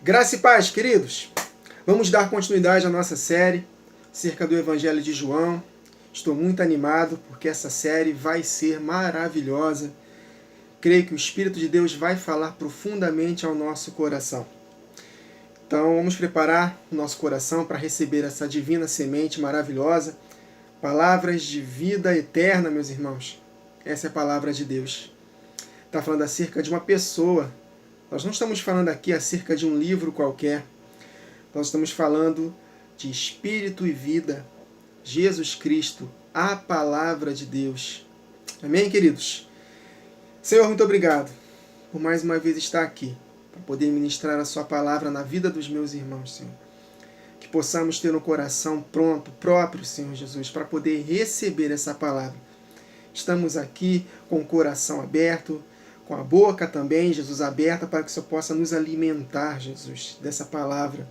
Graça e paz, queridos! Vamos dar continuidade à nossa série acerca do Evangelho de João. Estou muito animado porque essa série vai ser maravilhosa. Creio que o Espírito de Deus vai falar profundamente ao nosso coração. Então vamos preparar o nosso coração para receber essa divina semente maravilhosa. Palavras de vida eterna, meus irmãos. Essa é a palavra de Deus. Está falando acerca de uma pessoa. Nós não estamos falando aqui acerca de um livro qualquer. Nós estamos falando de Espírito e vida. Jesus Cristo, a palavra de Deus. Amém, queridos? Senhor, muito obrigado por mais uma vez estar aqui, para poder ministrar a sua palavra na vida dos meus irmãos, Senhor. Que possamos ter um coração pronto, próprio, Senhor Jesus, para poder receber essa palavra. Estamos aqui com o coração aberto, com a boca também, Jesus, aberta, para que o Senhor possa nos alimentar, Jesus, dessa palavra.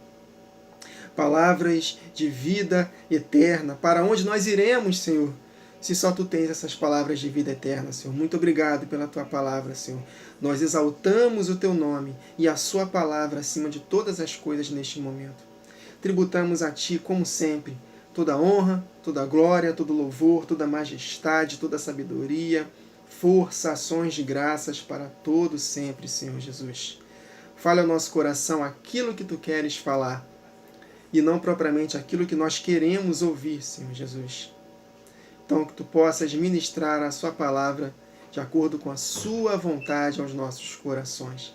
Palavras de vida eterna. Para onde nós iremos, Senhor, se só Tu tens essas palavras de vida eterna, Senhor? Muito obrigado pela Tua palavra, Senhor. Nós exaltamos o Teu nome e a Sua palavra acima de todas as coisas neste momento. Tributamos a Ti, como sempre, toda honra, toda glória, todo louvor, toda majestade, toda sabedoria, força, ações de graças para todos sempre, Senhor Jesus. Fale ao nosso coração aquilo que Tu queres falar e não propriamente aquilo que nós queremos ouvir, Senhor Jesus. Então, que Tu possas ministrar a Sua palavra de acordo com a Sua vontade aos nossos corações.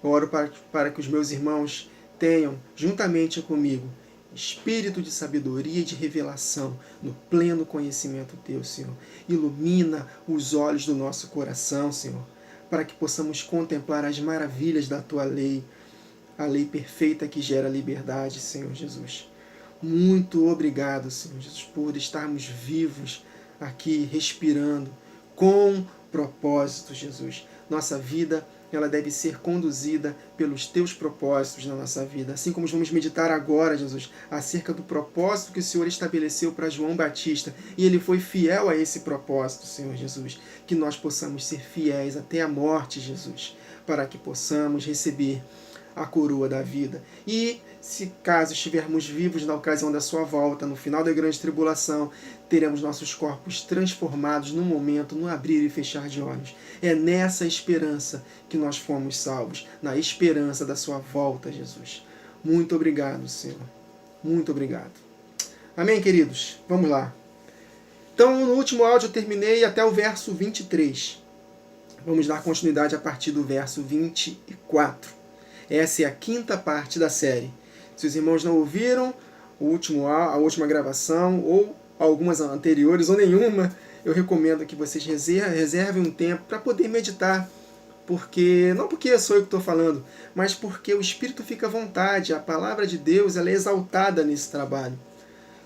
Eu oro para que os meus irmãos tenham, juntamente comigo, espírito de sabedoria e de revelação no pleno conhecimento Teu, Senhor. Ilumina os olhos do nosso coração, Senhor, para que possamos contemplar as maravilhas da Tua lei, a lei perfeita que gera liberdade, Senhor Jesus. Muito obrigado, Senhor Jesus, por estarmos vivos aqui, respirando, com propósito, Jesus. Nossa vida, ela deve ser conduzida pelos Teus propósitos na nossa vida. Assim como vamos meditar agora, Jesus, acerca do propósito que o Senhor estabeleceu para João Batista. E ele foi fiel a esse propósito, Senhor Jesus. Que nós possamos ser fiéis até a morte, Jesus, para que possamos receber a coroa da vida. E, se caso estivermos vivos na ocasião da Sua volta, no final da grande tribulação, teremos nossos corpos transformados no momento, no abrir e fechar de olhos. É nessa esperança que nós fomos salvos, na esperança da Sua volta, Jesus. Muito obrigado, Senhor. Muito obrigado. Amém, queridos? Vamos lá. Então, no último áudio eu terminei até o verso 23. Vamos dar continuidade a partir do verso 24. Essa é a quinta parte da série. Se os irmãos não ouviram a última gravação, ou algumas anteriores, ou nenhuma, eu recomendo que vocês reservem um tempo para poder meditar. Não porque sou eu que estou falando, mas porque o Espírito fica à vontade. A palavra de Deus, ela é exaltada nesse trabalho.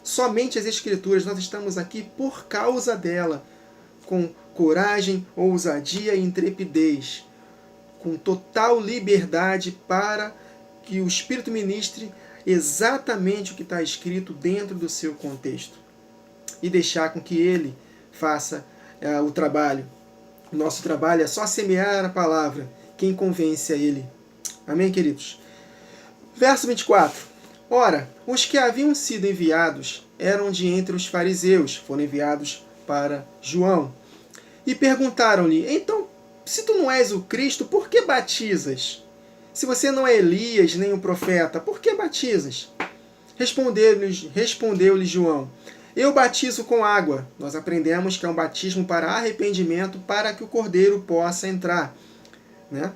Somente as Escrituras, nós estamos aqui por causa dela, com coragem, ousadia e intrepidez, com total liberdade para que o Espírito ministre exatamente o que está escrito dentro do seu contexto e deixar com que Ele faça o trabalho. O nosso trabalho é só semear a palavra. Quem convence é Ele. Amém, queridos? Verso 24. Ora, os que haviam sido enviados eram de entre os fariseus, foram enviados para João. E perguntaram-lhe, então, se tu não és o Cristo, por que batizas? Se você não é Elias, nem o profeta, por que batizas? Respondeu-lhe João, eu batizo com água. Nós aprendemos que é um batismo para arrependimento, para que o Cordeiro possa entrar. Né?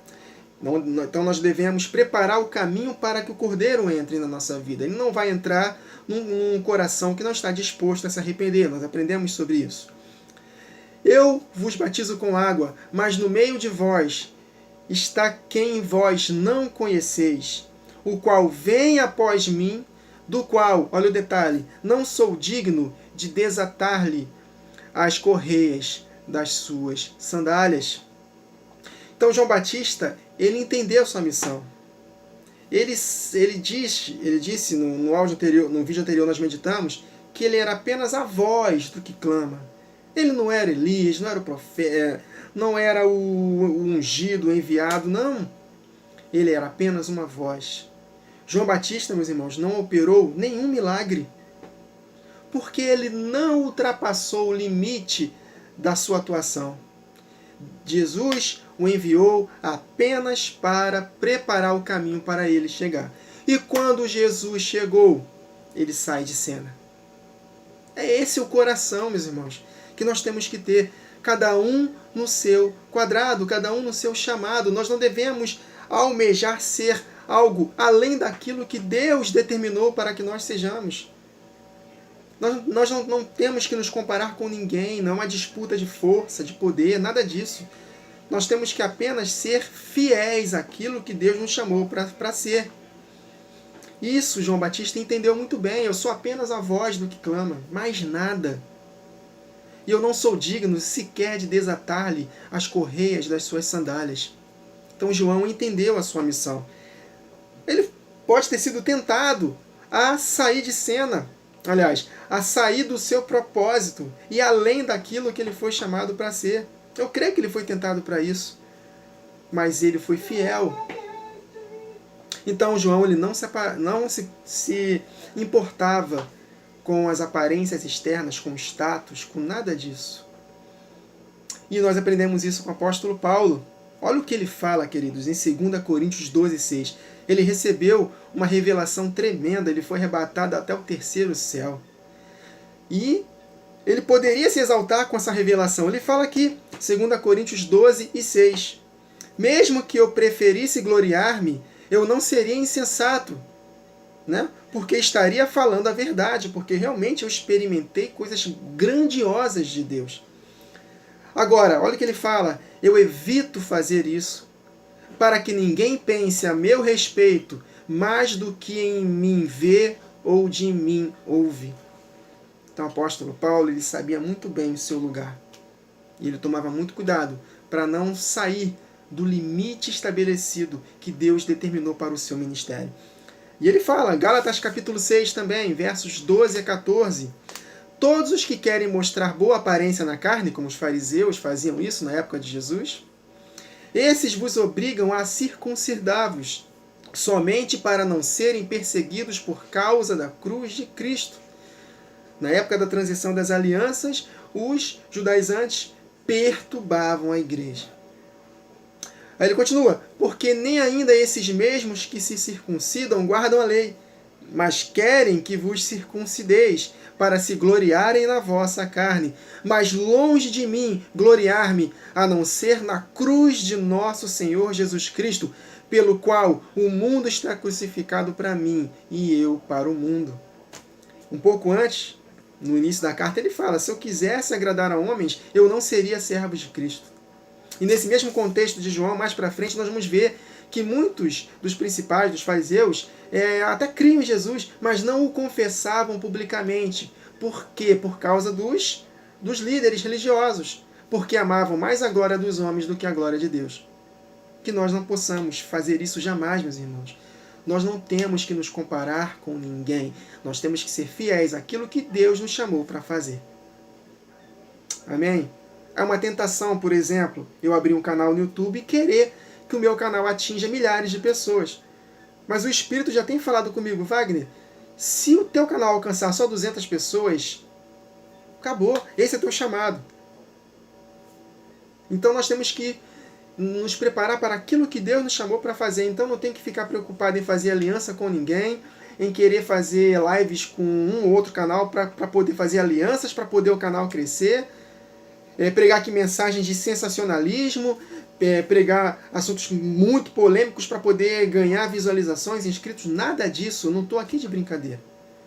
Então nós devemos preparar o caminho para que o Cordeiro entre na nossa vida. Ele não vai entrar num coração que não está disposto a se arrepender. Nós aprendemos sobre isso. Eu vos batizo com água, mas no meio de vós está quem vós não conheceis, o qual vem após mim, do qual, olha o detalhe, não sou digno de desatar-lhe as correias das suas sandálias. Então João Batista, ele entendeu sua missão. Ele disse no áudio anterior, no vídeo anterior nós meditamos, que ele era apenas a voz do que clama. Ele não era Elias, não era o profeta, não era o ungido, o enviado, não. ele era apenas uma voz. João Batista, meus irmãos, não operou nenhum milagre, porque ele não ultrapassou o limite da sua atuação. Jesus o enviou apenas para preparar o caminho para ele chegar. E quando Jesus chegou, ele sai de cena. É esse o coração, meus irmãos, que nós temos que ter. Cada um no seu quadrado, cada um no seu chamado. Nós não devemos almejar ser algo além daquilo que Deus determinou para que nós sejamos. Nós não temos que nos comparar com ninguém, não é uma disputa de força, de poder, nada disso. Nós temos que apenas ser fiéis àquilo que Deus nos chamou para ser. Isso João Batista entendeu muito bem. Eu sou apenas a voz do que clama, mais nada. E eu não sou digno sequer de desatar-lhe as correias das suas sandálias. Então João entendeu a sua missão. Ele pode ter sido tentado a sair de cena, aliás, a sair do seu propósito e além daquilo que ele foi chamado para ser. Eu creio que ele foi tentado para isso, mas ele foi fiel. Então João ele não se importava com as aparências externas, com o status, com nada disso. E nós aprendemos isso com o apóstolo Paulo. Olha o que ele fala, queridos, em 2 Coríntios 12:6. Ele recebeu uma revelação tremenda, ele foi arrebatado até o terceiro céu. E ele poderia se exaltar com essa revelação. Ele fala aqui, 2 Coríntios 12:6. Mesmo que eu preferisse gloriar-me, eu não seria insensato, né? Porque estaria falando a verdade, porque realmente eu experimentei coisas grandiosas de Deus. Agora, olha o que ele fala, eu evito fazer isso, para que ninguém pense a meu respeito mais do que em mim vê ou de mim ouve. Então o apóstolo Paulo ele sabia muito bem o seu lugar. E ele tomava muito cuidado para não sair do limite estabelecido que Deus determinou para o seu ministério. E ele fala, Gálatas capítulo 6 também, versos 12 a 14. Todos os que querem mostrar boa aparência na carne, como os fariseus faziam isso na época de Jesus, esses vos obrigam a circuncidar-vos, somente para não serem perseguidos por causa da cruz de Cristo. Na época da transição das alianças, os judaizantes perturbavam a igreja. Aí ele continua, porque nem ainda esses mesmos que se circuncidam guardam a lei, mas querem que vos circuncideis, para se gloriarem na vossa carne. Mas longe de mim gloriar-me, a não ser na cruz de nosso Senhor Jesus Cristo, pelo qual o mundo está crucificado para mim e eu para o mundo. Um pouco antes, no início da carta, ele fala, se eu quisesse agradar a homens, eu não seria servo de Cristo. E nesse mesmo contexto de João, mais para frente, nós vamos ver que muitos dos principais, dos fariseus, até criam em Jesus, mas não o confessavam publicamente. Por quê? Por causa dos líderes religiosos. Porque amavam mais a glória dos homens do que a glória de Deus. Que nós não possamos fazer isso jamais, meus irmãos. Nós não temos que nos comparar com ninguém. Nós temos que ser fiéis àquilo que Deus nos chamou para fazer. Amém? É uma tentação, por exemplo, eu abrir um canal no YouTube e querer que o meu canal atinja milhares de pessoas. Mas o Espírito já tem falado comigo, Wagner, se o teu canal alcançar só 200 pessoas, acabou, esse é teu chamado. Então nós temos que nos preparar para aquilo que Deus nos chamou para fazer. Então não tem que ficar preocupado em fazer aliança com ninguém, em querer fazer lives com um ou outro canal para poder fazer alianças, para poder o canal crescer. Pregar aqui mensagens de sensacionalismo, pregar assuntos muito polêmicos para poder ganhar visualizações, inscritos, nada disso. Eu não estou aqui de brincadeira.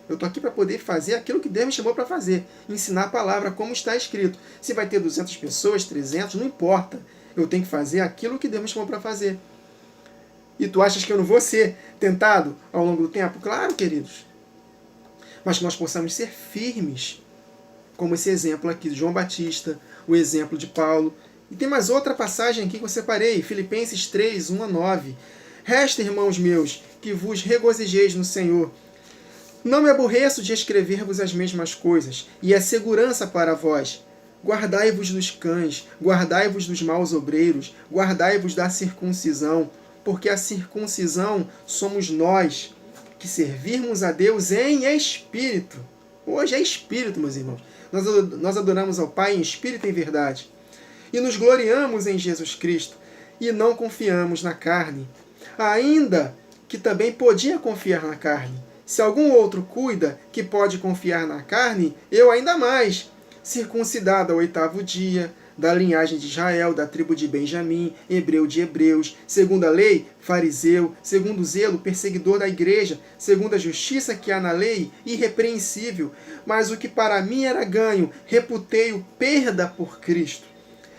Eu estou aqui para poder fazer aquilo que Deus me chamou para fazer, ensinar a palavra como está escrito. Se vai ter 200 pessoas, 300, não importa. Eu tenho que fazer aquilo que Deus me chamou para fazer. E tu achas que eu não vou ser tentado ao longo do tempo? Claro, queridos. Mas que nós possamos ser firmes, como esse exemplo aqui de João Batista, o exemplo de Paulo. E tem mais outra passagem aqui que eu separei, Filipenses 3, 1 a 9. Resta, irmãos meus, que vos regozijeis no Senhor. Não me aborreço de escrever-vos as mesmas coisas, e é segurança para vós. Guardai-vos dos cães, guardai-vos dos maus obreiros, guardai-vos da circuncisão, porque a circuncisão somos nós, que servirmos a Deus em espírito. Hoje é espírito, meus irmãos. Nós adoramos ao Pai em espírito e em verdade. E nos gloriamos em Jesus Cristo, e não confiamos na carne. Ainda que também podia confiar na carne. Se algum outro cuida que pode confiar na carne, eu ainda mais, circuncidado ao 8º dia, da linhagem de Israel, da tribo de Benjamim, hebreu de hebreus, segundo a lei, fariseu, segundo o zelo, perseguidor da igreja, segundo a justiça que há na lei, irrepreensível. Mas o que para mim era ganho, reputei-o perda por Cristo.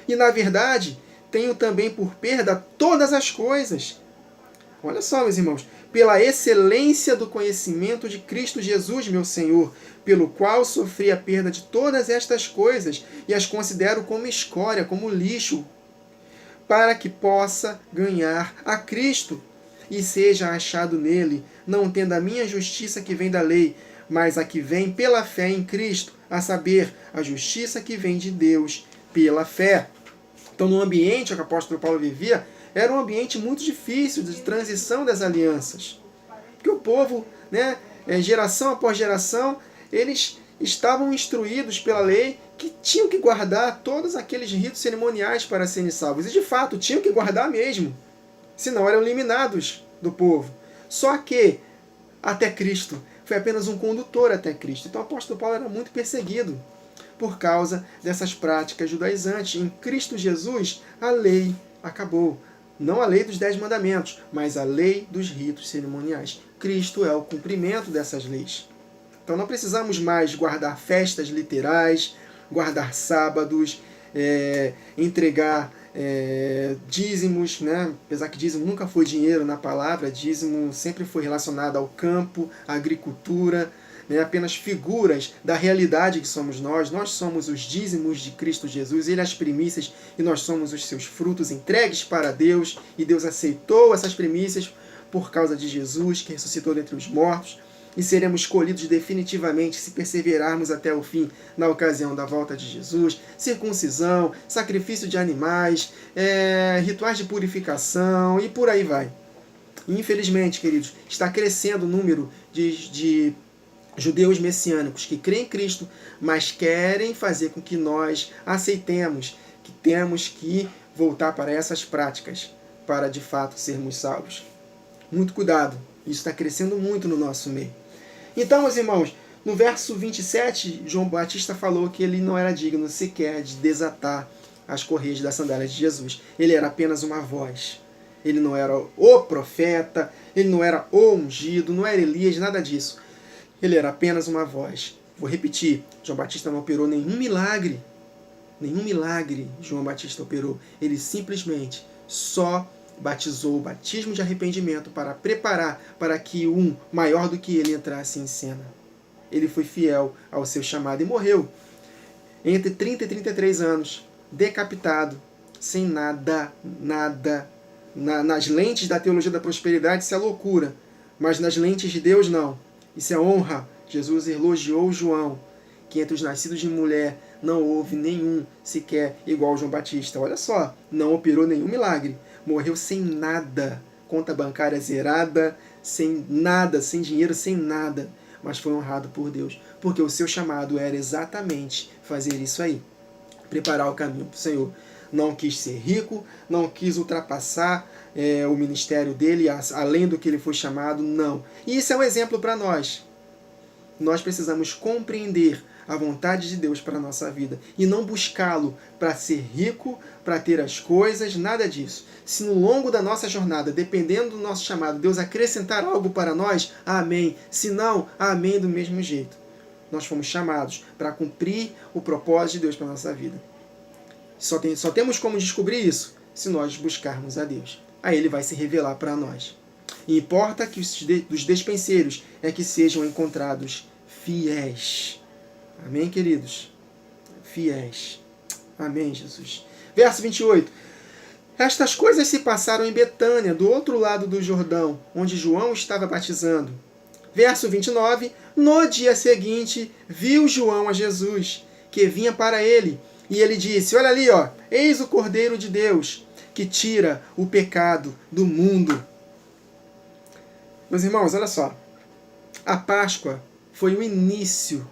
E na verdade, tenho também por perda todas as coisas. Olha só, meus irmãos, pela excelência do conhecimento de Cristo Jesus, meu Senhor, pelo qual sofri a perda de todas estas coisas e as considero como escória, como lixo, para que possa ganhar a Cristo e seja achado nele, não tendo a minha justiça que vem da lei, mas a que vem pela fé em Cristo, a saber, a justiça que vem de Deus pela fé. Então, no ambiente que o apóstolo Paulo vivia, era um ambiente muito difícil de transição das alianças. Porque o povo, geração após geração, eles estavam instruídos pela lei que tinham que guardar todos aqueles ritos cerimoniais para serem salvos. E de fato, tinham que guardar mesmo. Senão eram eliminados do povo. Só que, até Cristo, foi apenas um condutor até Cristo. Então o apóstolo Paulo era muito perseguido por causa dessas práticas judaizantes. Em Cristo Jesus, a lei acabou. Não a lei dos 10 mandamentos, mas a lei dos ritos cerimoniais. Cristo é o cumprimento dessas leis. Então não precisamos mais guardar festas literais, guardar sábados, entregar dízimos, apesar que dízimo nunca foi dinheiro na palavra, dízimo sempre foi relacionado ao campo, à agricultura, apenas figuras da realidade que somos nós. Nós somos os dízimos de Cristo Jesus, Ele é as primícias e nós somos os seus frutos entregues para Deus, e Deus aceitou essas primícias por causa de Jesus, que ressuscitou dentre os mortos, e seremos escolhidos definitivamente se perseverarmos até o fim na ocasião da volta de Jesus. Circuncisão, sacrifício de animais, rituais de purificação e por aí vai. E, infelizmente, queridos, está crescendo o número de judeus messiânicos que creem em Cristo, mas querem fazer com que nós aceitemos que temos que voltar para essas práticas para de fato sermos salvos. Muito cuidado, isso está crescendo muito no nosso meio. Então, meus irmãos, no verso 27, João Batista falou que ele não era digno sequer de desatar as correias das sandálias de Jesus. Ele era apenas uma voz. Ele não era o profeta, ele não era o ungido, não era Elias, nada disso. Ele era apenas uma voz. Vou repetir, João Batista não operou nenhum milagre. Nenhum milagre João Batista operou. Ele simplesmente só batizou o batismo de arrependimento para preparar para que um maior do que ele entrasse em cena. Ele foi fiel ao seu chamado e morreu entre 30 e 33 anos, decapitado, sem nada. Nas lentes da teologia da prosperidade isso é loucura, mas nas lentes de Deus não. Isso é honra. Jesus elogiou João, que entre os nascidos de mulher não houve nenhum sequer igual João Batista. Olha só, não operou nenhum milagre. Morreu sem nada, conta bancária zerada, sem nada, sem dinheiro, sem nada. Mas foi honrado por Deus, porque o seu chamado era exatamente fazer isso aí. Preparar o caminho para o Senhor. Não quis ser rico, não quis ultrapassar o ministério dele, além do que ele foi chamado, não. E isso é um exemplo para nós. Nós precisamos compreender a vontade de Deus para a nossa vida e não buscá-lo para ser rico, para ter as coisas, nada disso. Se no longo da nossa jornada, dependendo do nosso chamado, Deus acrescentar algo para nós, amém. Se não, amém do mesmo jeito. Nós fomos chamados para cumprir o propósito de Deus para a nossa vida. Só temos como descobrir isso se nós buscarmos a Deus. Aí Ele vai se revelar para nós. E importa que dos despenseiros é que sejam encontrados fiéis. Amém, queridos? Fiéis. Amém, Jesus. Verso 28. Estas coisas se passaram em Betânia, do outro lado do Jordão, onde João estava batizando. Verso 29. No dia seguinte, viu João a Jesus, que vinha para ele. E ele disse, olha ali, eis o Cordeiro de Deus, que tira o pecado do mundo. Meus irmãos, olha só. A Páscoa foi o início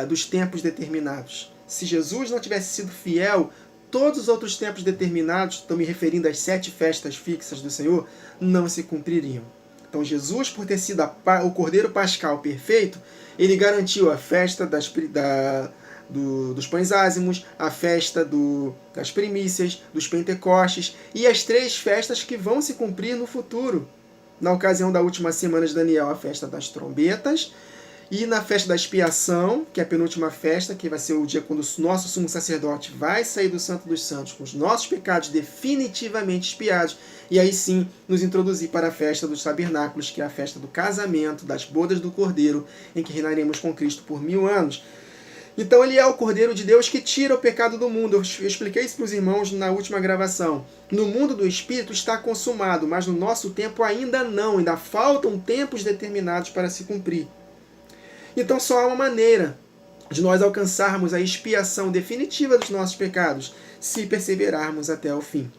dos tempos determinados. Se Jesus não tivesse sido fiel, todos os outros tempos determinados, estou me referindo às 7 festas fixas do Senhor, não se cumpririam. Então Jesus, por ter sido o Cordeiro Pascal perfeito, ele garantiu a festa dos pães ázimos, a festa das primícias, dos Pentecostes e as 3 festas que vão se cumprir no futuro. Na ocasião da última semana de Daniel, a festa das trombetas, e na festa da expiação, que é a penúltima festa, que vai ser o dia quando o nosso sumo sacerdote vai sair do Santo dos Santos com os nossos pecados definitivamente expiados, e aí sim nos introduzir para a festa dos tabernáculos, que é a festa do casamento, das bodas do Cordeiro, em que reinaremos com Cristo por 1000 anos. Então ele é o Cordeiro de Deus que tira o pecado do mundo. Eu expliquei isso para os irmãos na última gravação. No mundo do Espírito está consumado, mas no nosso tempo ainda não. Ainda faltam tempos determinados para se cumprir. Então só há uma maneira de nós alcançarmos a expiação definitiva dos nossos pecados, se perseverarmos até o fim.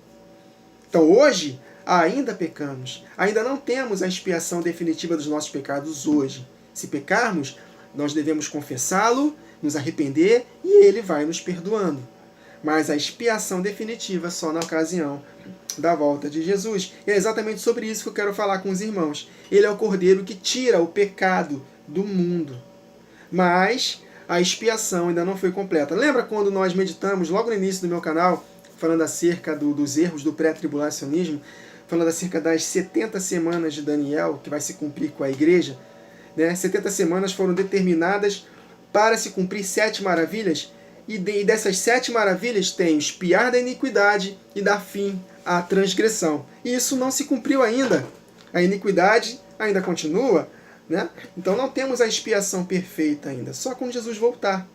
Então hoje ainda pecamos. Ainda não temos a expiação definitiva dos nossos pecados hoje. Se pecarmos, nós devemos confessá-lo, nos arrepender e ele vai nos perdoando. Mas a expiação definitiva só na ocasião da volta de Jesus. E é exatamente sobre isso que eu quero falar com os irmãos. Ele é o Cordeiro que tira o pecado do mundo. Mas a expiação ainda não foi completa. Lembra quando nós meditamos logo no início do meu canal, falando acerca dos erros do pré-tribulacionismo, falando acerca das 70 semanas de Daniel, que vai se cumprir com a igreja? 70 semanas foram determinadas para se cumprir 7 maravilhas, e dessas 7 maravilhas tem o expiar da iniquidade e dar fim à transgressão. E isso não se cumpriu ainda. A iniquidade ainda continua, Então não temos a expiação perfeita ainda, só quando Jesus voltar.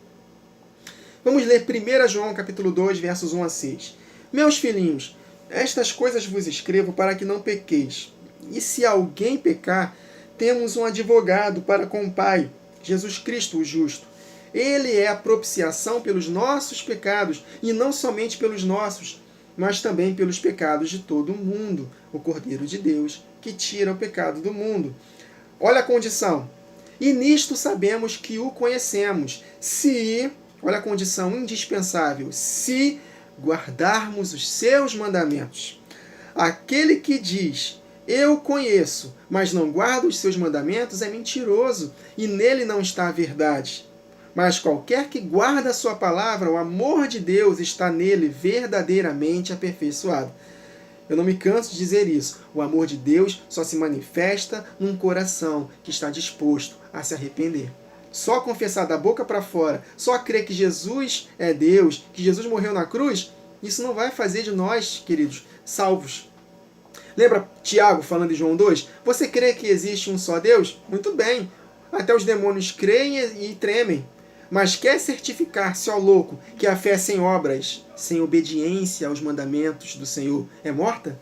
Vamos ler 1 João capítulo 2, versos 1 a 6. Meus filhinhos, estas coisas vos escrevo para que não pequeis. E se alguém pecar, temos um advogado para com o Pai, Jesus Cristo, o justo. Ele é a propiciação pelos nossos pecados, e não somente pelos nossos, mas também pelos pecados de todo o mundo, o Cordeiro de Deus, que tira o pecado do mundo. Olha a condição. E nisto sabemos que o conhecemos, olha a condição indispensável, se guardarmos os seus mandamentos. Aquele que diz: eu conheço, mas não guarda os seus mandamentos, é mentiroso, e nele não está a verdade. Mas qualquer que guarda a sua palavra, o amor de Deus está nele verdadeiramente aperfeiçoado. Eu não me canso de dizer isso. O amor de Deus só se manifesta num coração que está disposto a se arrepender. Só confessar da boca para fora, só crer que Jesus é Deus, que Jesus morreu na cruz, isso não vai fazer de nós, queridos, salvos. Lembra Tiago falando em João 2? Você crê que existe um só Deus? Muito bem. Até os demônios creem e tremem. Mas quer certificar-se, ó louco, que a fé sem obras, sem obediência aos mandamentos do Senhor, é morta?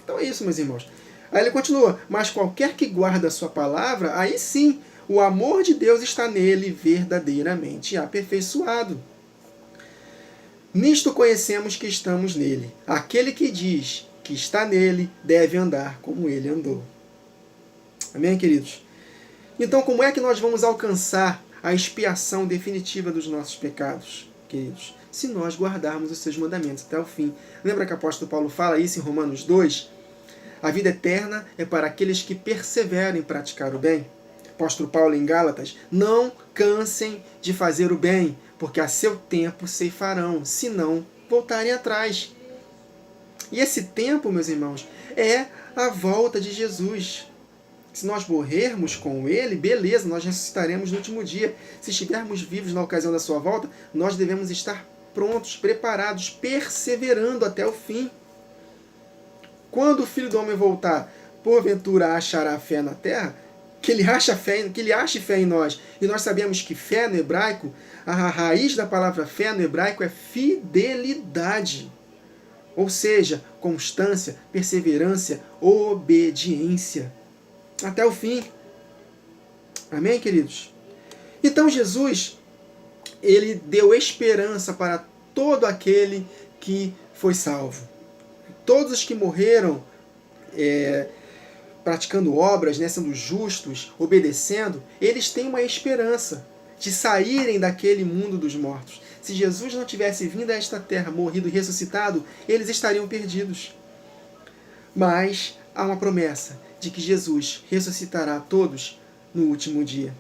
Então é isso, meus irmãos. Aí ele continua: mas qualquer que guarda a sua palavra, aí sim, o amor de Deus está nele verdadeiramente aperfeiçoado. Nisto conhecemos que estamos nele. Aquele que diz que está nele deve andar como ele andou. Amém, queridos? Então, como é que nós vamos alcançar a expiação definitiva dos nossos pecados, queridos? Se nós guardarmos os seus mandamentos até o fim. Lembra que o apóstolo Paulo fala isso em Romanos 2? A vida eterna é para aqueles que perseveram em praticar o bem. Apóstolo Paulo em Gálatas: não cansem de fazer o bem, porque a seu tempo ceifarão, se não voltarem atrás. E esse tempo, meus irmãos, é a volta de Jesus. Se nós morrermos com ele, beleza, nós ressuscitaremos no último dia. Se estivermos vivos na ocasião da sua volta, nós devemos estar prontos, preparados, perseverando até o fim. Quando o Filho do Homem voltar, porventura achará fé na terra? Que ele ache fé em nós. E nós sabemos que fé no hebraico, a raiz da palavra fé no hebraico é fidelidade. Ou seja, constância, perseverança, obediência. Até o fim. Amém, queridos? Então Jesus, ele deu esperança para todo aquele que foi salvo. todos os que morreram praticando obras, né, sendo justos, obedecendo, eles têm uma esperança de saírem daquele mundo dos mortos. Se Jesus não tivesse vindo a esta terra, morrido e ressuscitado, eles estariam perdidos. Mas há uma promessa de que Jesus ressuscitará a todos no último dia.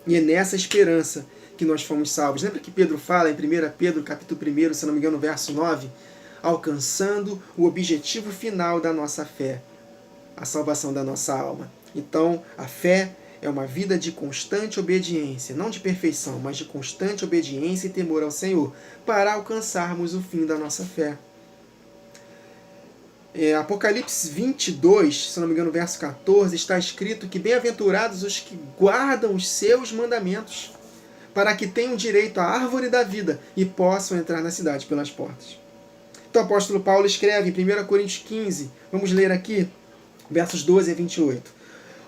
E é nessa esperança que nós fomos salvos. Lembra que Pedro fala em 1 Pedro, capítulo 1, se não me engano, verso 9? Alcançando o objetivo final da nossa fé, a salvação da nossa alma. Então, a fé é uma vida de constante obediência, não de perfeição, mas de constante obediência e temor ao Senhor, para alcançarmos o fim da nossa fé. Apocalipse 22, se não me engano, verso 14, está escrito que bem-aventurados os que guardam os seus mandamentos, para que tenham direito à árvore da vida e possam entrar na cidade pelas portas. Então o apóstolo Paulo escreve em 1 Coríntios 15, vamos ler aqui, versos 12 a 28.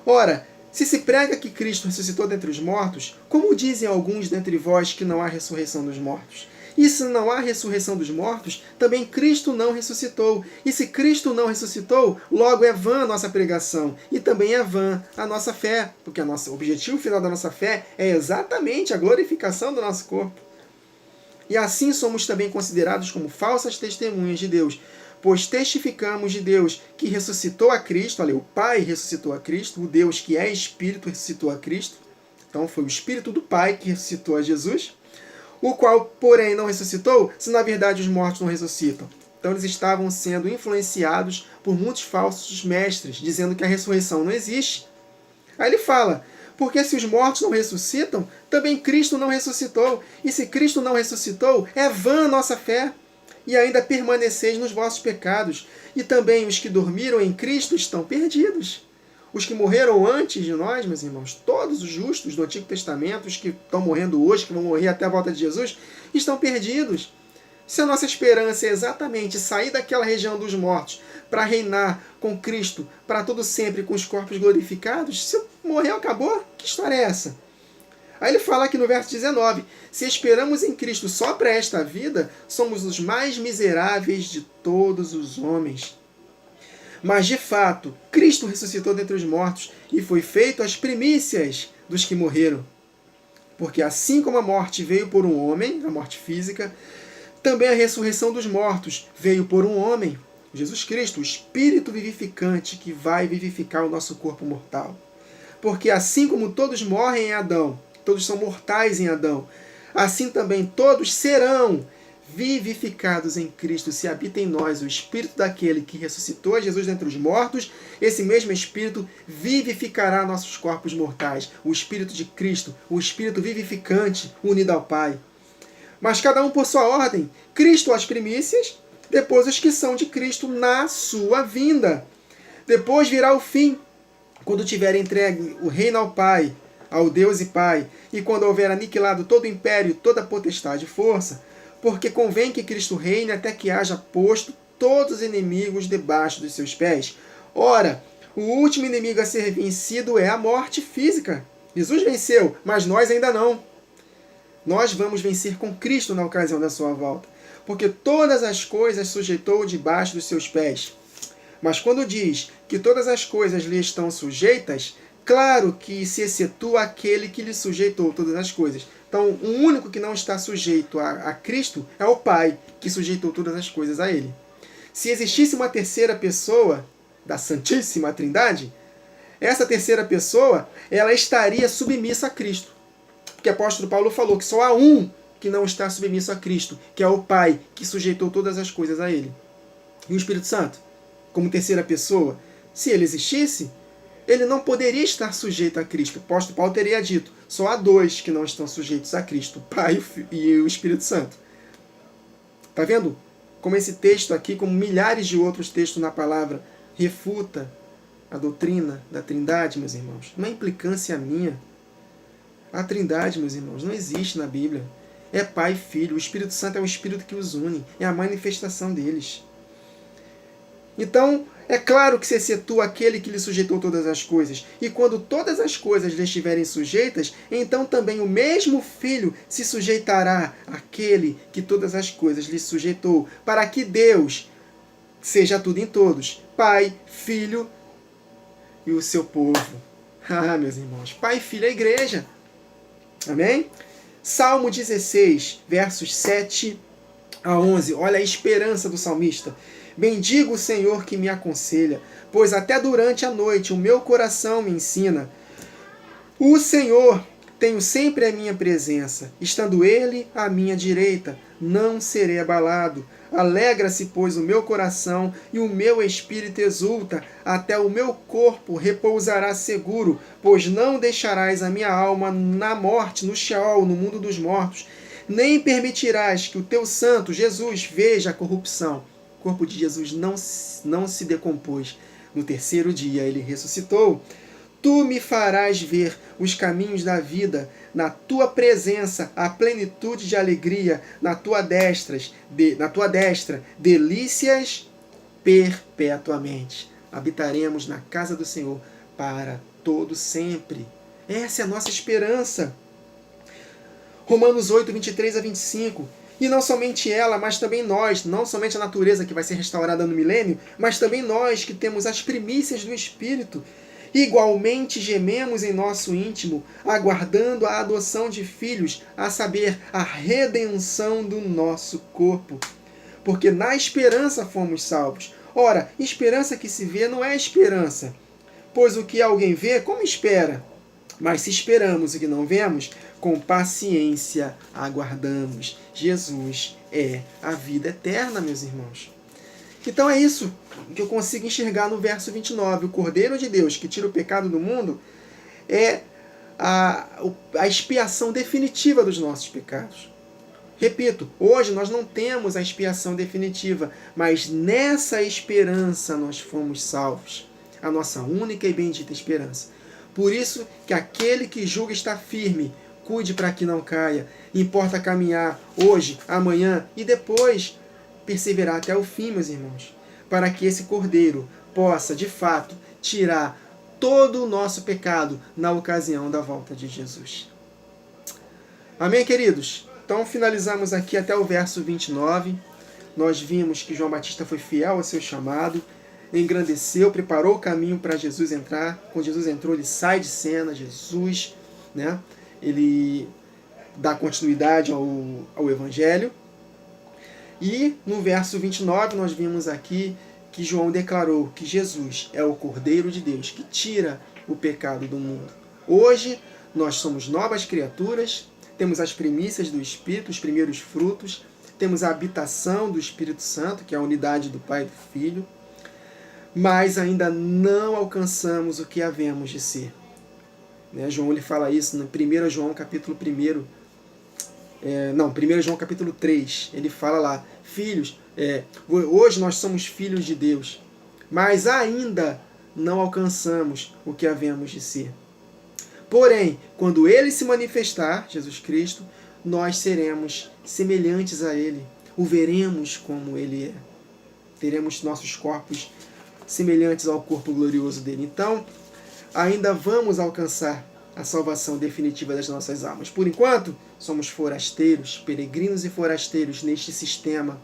Ora, se se prega que Cristo ressuscitou dentre os mortos, como dizem alguns dentre vós que não há ressurreição dos mortos? E se não há ressurreição dos mortos, também Cristo não ressuscitou. E se Cristo não ressuscitou, logo é vã a nossa pregação, e também é vã a nossa fé, porque o objetivo final da nossa fé é exatamente a glorificação do nosso corpo. E assim somos também considerados como falsas testemunhas de Deus, pois testificamos de Deus que ressuscitou a Cristo, olha, o Pai ressuscitou a Cristo, o Deus que é Espírito ressuscitou a Cristo. Então foi o Espírito do Pai que ressuscitou a Jesus, o qual, porém, não ressuscitou, se na verdade os mortos não ressuscitam. Então eles estavam sendo influenciados por muitos falsos mestres, dizendo que a ressurreição não existe. Aí ele fala, porque se os mortos não ressuscitam, também Cristo não ressuscitou. E se Cristo não ressuscitou, é vã a nossa fé. E ainda permaneceis nos vossos pecados. E também os que dormiram em Cristo estão perdidos. Os que morreram antes de nós, meus irmãos, todos os justos do Antigo Testamento, os que estão morrendo hoje, que vão morrer até a volta de Jesus, estão perdidos. Se a nossa esperança é exatamente sair daquela região dos mortos para reinar com Cristo para todo sempre com os corpos glorificados, se morreu, acabou? Que história é essa? Aí ele fala aqui no verso 19, se esperamos em Cristo só para esta vida, somos os mais miseráveis de todos os homens. Mas, de fato, Cristo ressuscitou dentre os mortos e foi feito as primícias dos que morreram. Porque assim como a morte veio por um homem, a morte física, também a ressurreição dos mortos veio por um homem, Jesus Cristo, o Espírito vivificante que vai vivificar o nosso corpo mortal. Porque assim como todos morrem em Adão, todos são mortais em Adão, assim também todos serão vivificados em Cristo, se habita em nós o Espírito daquele que ressuscitou a Jesus dentre os mortos, esse mesmo Espírito vivificará nossos corpos mortais, o Espírito de Cristo, o Espírito vivificante unido ao Pai. Mas cada um por sua ordem, Cristo as primícias, depois os que são de Cristo na sua vinda. Depois virá o fim, quando tiver entregue o reino ao Pai, ao Deus e Pai, e quando houver aniquilado todo o império, toda potestade e força, porque convém que Cristo reine até que haja posto todos os inimigos debaixo dos seus pés. Ora, o último inimigo a ser vencido é a morte física. Jesus venceu, mas nós ainda não. Nós vamos vencer com Cristo na ocasião da sua volta, porque todas as coisas sujeitou debaixo dos seus pés. Mas quando diz que todas as coisas lhe estão sujeitas, claro que se excetua aquele que lhe sujeitou todas as coisas. Então, o único que não está sujeito a Cristo é o Pai, que sujeitou todas as coisas a Ele. Se existisse uma terceira pessoa da Santíssima Trindade, essa terceira pessoa ela estaria submissa a Cristo. Porque o apóstolo Paulo falou que só há um que não está submisso a Cristo, que é o Pai, que sujeitou todas as coisas a Ele. E o Espírito Santo, como terceira pessoa, se ele existisse, ele não poderia estar sujeito a Cristo. O apóstolo Paulo teria dito, só há dois que não estão sujeitos a Cristo, o Pai e o Espírito Santo. Está vendo como esse texto aqui, como milhares de outros textos na palavra, refuta a doutrina da Trindade, meus irmãos? Não é implicância minha. A Trindade, meus irmãos, não existe na Bíblia. É Pai e Filho. O Espírito Santo é o Espírito que os une. É a manifestação deles. Então, é claro que se excetua aquele que lhe sujeitou todas as coisas. E quando todas as coisas lhe estiverem sujeitas, então também o mesmo Filho se sujeitará àquele que todas as coisas lhe sujeitou, para que Deus seja tudo em todos, Pai, Filho e o seu povo. Ah, meus irmãos, Pai, Filho, a igreja. Amém? Salmo 16, versos 7 a 11. Olha a esperança do salmista. Bendigo o Senhor que me aconselha, pois até durante a noite o meu coração me ensina. O Senhor tenho sempre a minha presença, estando Ele à minha direita, não serei abalado. Alegra-se, pois, o meu coração e o meu espírito exulta, até o meu corpo repousará seguro, pois não deixarás a minha alma na morte, no Sheol, no mundo dos mortos, nem permitirás que o teu santo, Jesus, veja a corrupção. O corpo de Jesus não se decompôs. No terceiro dia ele ressuscitou. Tu me farás ver os caminhos da vida, na tua presença a plenitude de alegria, na tua destra, delícias perpetuamente. Habitaremos na casa do Senhor para todo sempre. Essa é a nossa esperança. Romanos 8, 23 a 25. E não somente ela, mas também nós, não somente a natureza que vai ser restaurada no milênio, mas também nós que temos as primícias do Espírito, igualmente gememos em nosso íntimo, aguardando a adoção de filhos, a saber, a redenção do nosso corpo. Porque na esperança fomos salvos. Ora, esperança que se vê não é esperança, pois o que alguém vê, como espera? Mas se esperamos o que não vemos, com paciência aguardamos. Jesus é a vida eterna, meus irmãos. Então é isso que eu consigo enxergar no verso 29. O Cordeiro de Deus que tira o pecado do mundo é a expiação definitiva dos nossos pecados. Repito, hoje nós não temos a expiação definitiva, mas nessa esperança nós fomos salvos. A nossa única e bendita esperança. Por isso que aquele que julga está firme, cuide para que não caia. Importa caminhar hoje, amanhã e depois perseverar até o fim, meus irmãos, para que esse Cordeiro possa, de fato, tirar todo o nosso pecado na ocasião da volta de Jesus. Amém, queridos? Então, finalizamos aqui até o verso 29. Nós vimos que João Batista foi fiel ao seu chamado, engrandeceu, preparou o caminho para Jesus entrar. Quando Jesus entrou, ele sai de cena, Jesus, né? Ele dá continuidade ao Evangelho. E no verso 29 nós vimos aqui que João declarou que Jesus é o Cordeiro de Deus que tira o pecado do mundo. Hoje nós somos novas criaturas, temos as primícias do Espírito, os primeiros frutos, temos a habitação do Espírito Santo, que é a unidade do Pai e do Filho, mas ainda não alcançamos o que havemos de ser. João ele fala isso no 1 João capítulo 1, 1 João capítulo 3, ele fala lá, filhos, hoje nós somos filhos de Deus, mas ainda não alcançamos o que havemos de ser. Porém, quando Ele se manifestar, Jesus Cristo, nós seremos semelhantes a Ele, o veremos como Ele é. Teremos nossos corpos semelhantes ao corpo glorioso dele. Então, ainda vamos alcançar a salvação definitiva das nossas almas. Por enquanto, somos forasteiros, peregrinos e forasteiros neste sistema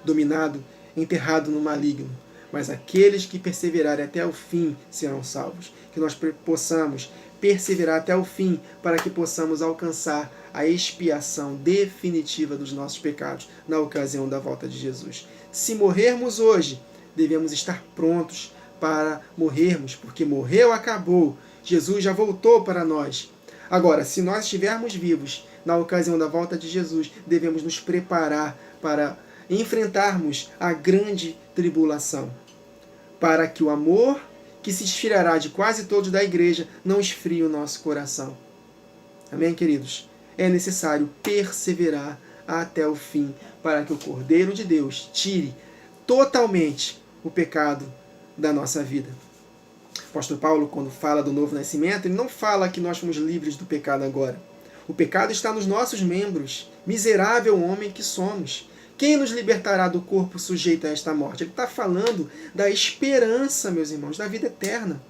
dominado, enterrado no maligno. Mas aqueles que perseverarem até o fim serão salvos. Que nós possamos perseverar até o fim para que possamos alcançar a expiação definitiva dos nossos pecados na ocasião da volta de Jesus. Se morrermos hoje, devemos estar prontos para morrermos, porque morreu, acabou. Jesus já voltou para nós. Agora, se nós estivermos vivos na ocasião da volta de Jesus, devemos nos preparar para enfrentarmos a grande tribulação, para que o amor que se esfriará de quase todos da igreja não esfrie o nosso coração. Amém, queridos? É necessário perseverar até o fim, para que o Cordeiro de Deus tire totalmente o pecado da nossa vida. O apóstolo Paulo, quando fala do novo nascimento, ele não fala que nós fomos livres do pecado agora. O pecado está nos nossos membros. Miserável homem que somos. Quem nos libertará do corpo sujeito a esta morte? Ele está falando da esperança, meus irmãos, da vida eterna.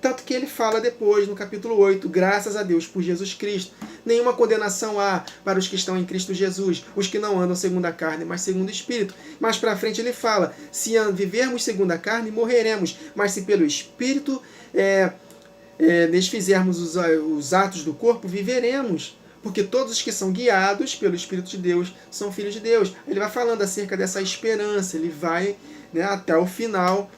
Tanto que ele fala depois, no capítulo 8, graças a Deus por Jesus Cristo. Nenhuma condenação há para os que estão em Cristo Jesus, os que não andam segundo a carne, mas segundo o Espírito. Mais para frente ele fala, se vivermos segundo a carne, morreremos, mas se pelo Espírito desfizermos os atos do corpo, viveremos. Porque todos os que são guiados pelo Espírito de Deus são filhos de Deus. Ele vai falando acerca dessa esperança, ele vai, né, até o final.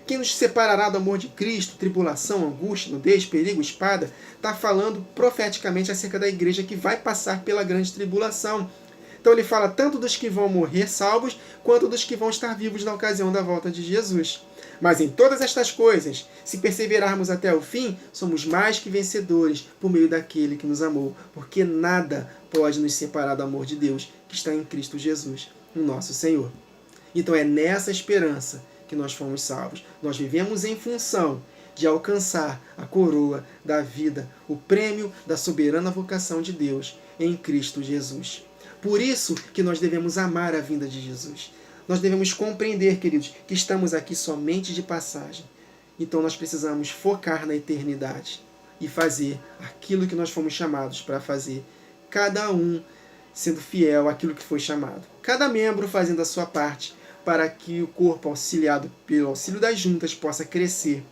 Quem nos separará do amor de Cristo? Tribulação, angústia, nudez, perigo, espada. Está falando profeticamente acerca da igreja que vai passar pela grande tribulação. Então ele fala tanto dos que vão morrer salvos, quanto dos que vão estar vivos na ocasião da volta de Jesus. Mas em todas estas coisas, se perseverarmos até o fim, somos mais que vencedores por meio daquele que nos amou, porque nada pode nos separar do amor de Deus que está em Cristo Jesus, o nosso Senhor. Então é nessa esperança que nós fomos salvos. Nós vivemos em função de alcançar a coroa da vida, o prêmio da soberana vocação de Deus em Cristo Jesus. Por isso que nós devemos amar a vinda de Jesus. Nós devemos compreender, queridos, que estamos aqui somente de passagem. Então nós precisamos focar na eternidade e fazer aquilo que nós fomos chamados para fazer. Cada um sendo fiel àquilo que foi chamado. Cada membro fazendo a sua parte para que o corpo, auxiliado pelo auxílio das juntas, possa crescer.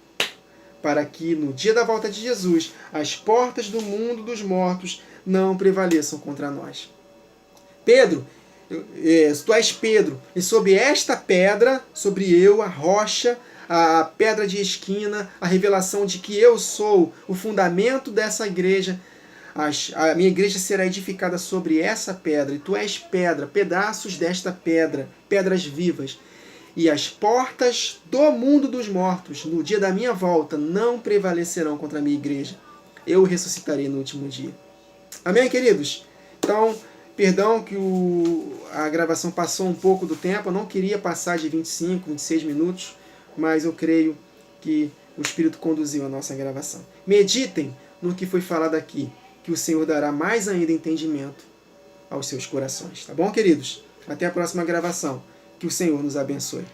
Para que no dia da volta de Jesus, as portas do mundo dos mortos não prevaleçam contra nós. Pedro, tu és Pedro, e sobre esta pedra, sobre eu, a rocha, a pedra de esquina, a revelação de que eu sou o fundamento dessa igreja, a minha igreja será edificada sobre essa pedra, e tu és pedra, pedaços desta pedra, pedras vivas, e as portas do mundo dos mortos, no dia da minha volta, não prevalecerão contra a minha igreja. Eu ressuscitarei no último dia. Amém, queridos? Então, perdão que a gravação passou um pouco do tempo, eu não queria passar de 25, 26 minutos, mas eu creio que o Espírito conduziu a nossa gravação. Meditem no que foi falado aqui, que o Senhor dará mais ainda entendimento aos seus corações. Tá bom, queridos? Até a próxima gravação. Que o Senhor nos abençoe.